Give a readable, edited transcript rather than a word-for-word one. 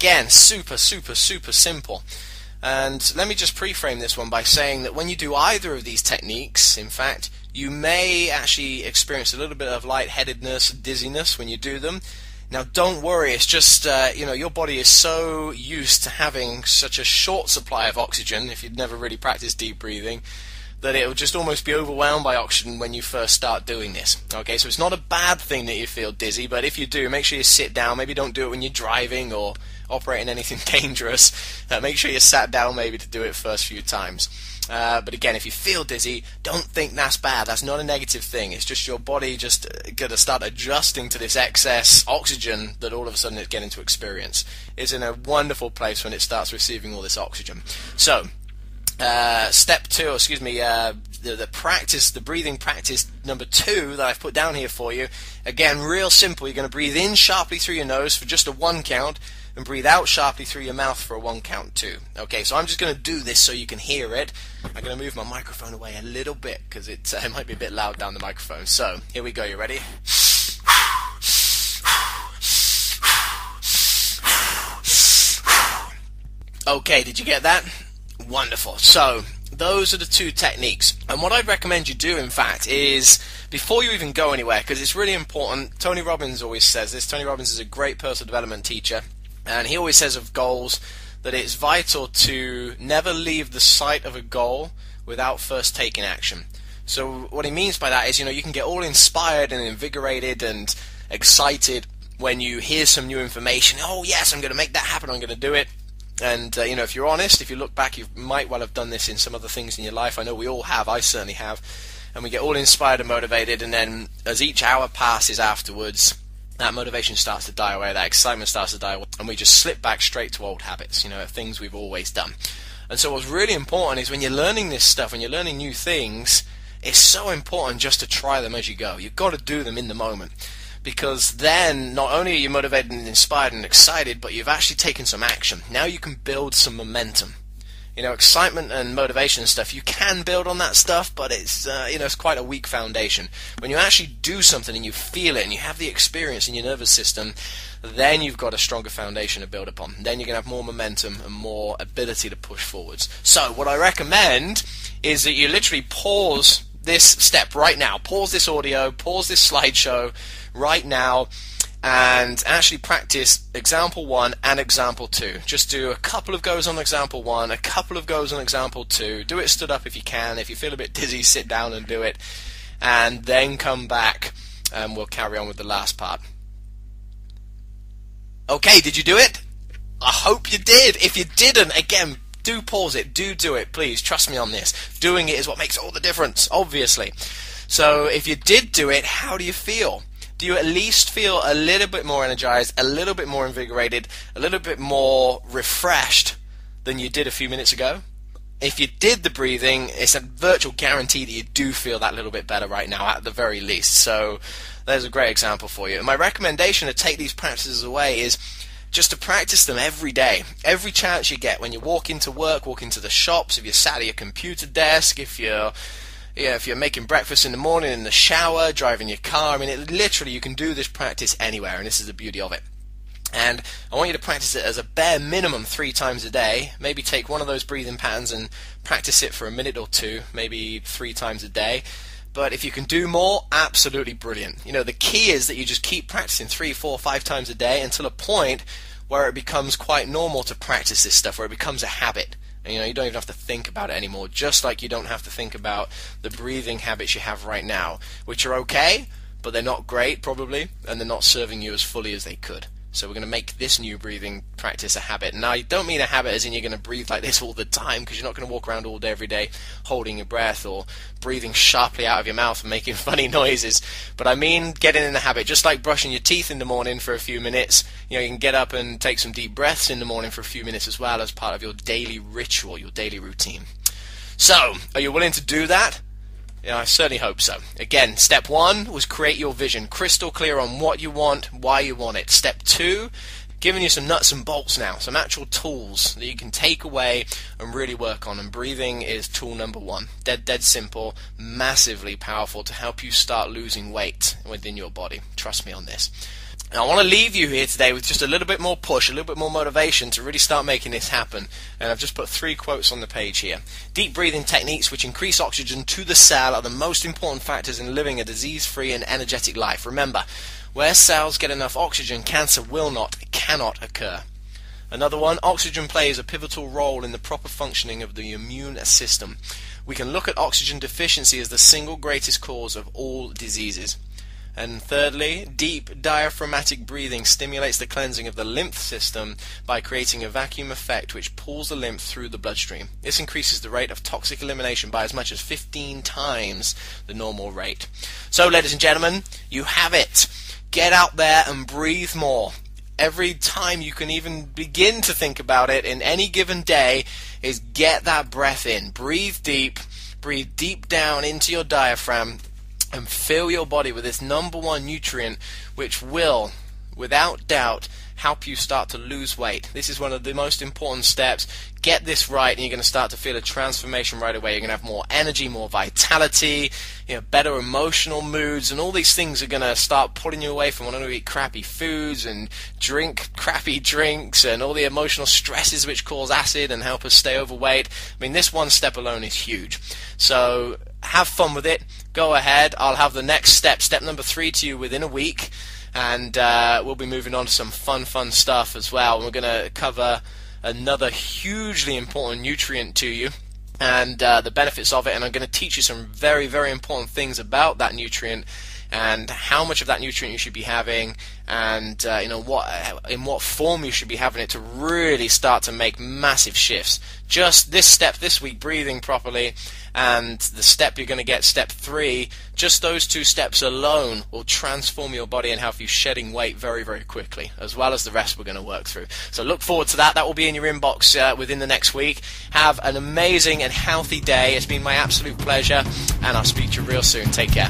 again, super simple. And let me just pre-frame this one by saying that when you do either of these techniques, in fact, you may actually experience a little bit of lightheadedness, dizziness when you do them. Now don't worry, it's just, your body is so used to having such a short supply of oxygen, if you've never really practiced deep breathing, that it will just almost be overwhelmed by oxygen when you first start doing this. Okay, so it's not a bad thing that you feel dizzy, but if you do, make sure you sit down. Maybe don't do it when you're driving or operating anything dangerous. Make sure you're sat down maybe to do it first few times. But again, if you feel dizzy, don't think that's bad. That's not a negative thing. It's just your body just going to start adjusting to this excess oxygen that all of a sudden it's getting to experience. It's in a wonderful place when it starts receiving all this oxygen. So, step two, the breathing practice number 2 that I've put down here for you. Again, real simple. You're going to breathe in sharply through your nose for just a 1 count, and breathe out sharply through your mouth for a 1 count too. Okay, so I'm just going to do this so you can hear it. I'm going to move my microphone away a little bit because it might be a bit loud down the microphone. So, here we go. You ready? Okay, did you get that? Wonderful. So, those are the 2 techniques. And what I'd recommend you do, in fact, is before you even go anywhere, because it's really important, Tony Robbins always says this. Tony Robbins is a great personal development teacher, and he always says of goals that it's vital to never leave the sight of a goal without first taking action. So what he means by that is, you can get all inspired and invigorated and excited when you hear some new information. Oh yes, I'm going to make that happen, I'm going to do it. And, if you're honest, if you look back, you might well have done this in some other things in your life. I know we all have. I certainly have. And we get all inspired and motivated, and then as each hour passes afterwards, that motivation starts to die away, that excitement starts to die away, and we just slip back straight to old habits, things we've always done. And so what's really important is when you're learning this stuff, when you're learning new things, it's so important just to try them as you go. You've got to do them in the moment. Because then, not only are you motivated and inspired and excited, but you've actually taken some action. Now you can build some momentum. Excitement and motivation and stuff, you can build on that stuff, but it's quite a weak foundation. When you actually do something and you feel it and you have the experience in your nervous system, then you've got a stronger foundation to build upon. Then you're going to have more momentum and more ability to push forwards. So what I recommend is that you literally pause this step right now. Pause this audio, pause this slideshow right now, and actually practice example 1 and example 2. Just do a couple of goes on example 1, a couple of goes on example 2. Do it stood up if you can. If you feel a bit dizzy, sit down and do it, and then come back and we'll carry on with the last part. Okay, did you do it? I hope you did. If you didn't, again, do pause it, do it, please, trust me on this. Doing it is what makes all the difference, obviously. So if you did do it, how do you feel? Do you at least feel a little bit more energized, a little bit more invigorated, a little bit more refreshed than you did a few minutes ago? If you did the breathing, it's a virtual guarantee that you do feel that little bit better right now, at the very least. So there's a great example for you. And my recommendation to take these practices away is just to practice them every day. Every chance you get, when you walk into work, walk into the shops, if you're sat at your computer desk, if you're making breakfast in the morning, in the shower, driving your car. Literally, you can do this practice anywhere, and this is the beauty of it. And I want you to practice it as a bare minimum 3 times a day. Maybe take one of those breathing patterns and practice it for a minute or 2, maybe 3 times a day. But if you can do more, absolutely brilliant. The key is that you just keep practicing 3, 4, 5 times a day until a point where it becomes quite normal to practice this stuff, where it becomes a habit. And, you don't even have to think about it anymore, just like you don't have to think about the breathing habits you have right now, which are okay, but they're not great, probably, and they're not serving you as fully as they could. So we're going to make this new breathing practice a habit. Now, I don't mean a habit as in you're going to breathe like this all the time, because you're not going to walk around all day, every day, holding your breath or breathing sharply out of your mouth and making funny noises. But I mean getting in the habit, just like brushing your teeth in the morning for a few minutes. You can get up and take some deep breaths in the morning for a few minutes as well, as part of your daily ritual, your daily routine. So, are you willing to do that? Yeah, I certainly hope so. Again, step 1 was create your vision, crystal clear on what you want, why you want it. Step 2, giving you some nuts and bolts now, some actual tools that you can take away and really work on. And breathing is tool number 1. Dead simple, massively powerful to help you start losing weight within your body. Trust me on this. And I want to leave you here today with just a little bit more push, a little bit more motivation to really start making this happen. And I've just put 3 quotes on the page here. Deep breathing techniques which increase oxygen to the cell are the most important factors in living a disease-free and energetic life. Remember, where cells get enough oxygen, cancer cannot occur. Another one, oxygen plays a pivotal role in the proper functioning of the immune system. We can look at oxygen deficiency as the single greatest cause of all diseases. And thirdly, deep diaphragmatic breathing stimulates the cleansing of the lymph system by creating a vacuum effect which pulls the lymph through the bloodstream. This increases the rate of toxic elimination by as much as 15 times the normal rate. So, ladies and gentlemen, you have it. Get out there and breathe more. Every time you can even begin to think about it in any given day is get that breath in. Breathe deep down into your diaphragm, and fill your body with this #1 nutrient which will, without doubt, help you start to lose weight. This is one of the most important steps. Get this right and you're going to start to feel a transformation right away. You're going to have more energy, more vitality, better emotional moods, and all these things are going to start pulling you away from wanting to eat crappy foods and drink crappy drinks and all the emotional stresses which cause acid and help us stay overweight. I mean, this one step alone is huge. So have fun with it. Go ahead. I'll have the next step number 3 to you within a week, and we'll be moving on to some fun stuff as well. We're going to cover another hugely important nutrient to you and the benefits of it, and I'm going to teach you some very, very important things about that nutrient and how much of that nutrient you should be having, and in what form you should be having it to really start to make massive shifts. Just this step this week, breathing properly, and the step you're going to get, step 3, just those 2 steps alone will transform your body and have you shedding weight very, very quickly, as well as the rest we're going to work through. So look forward to that. That will be in your inbox within the next week. Have an amazing and healthy day. It's been my absolute pleasure, and I'll speak to you real soon. Take care.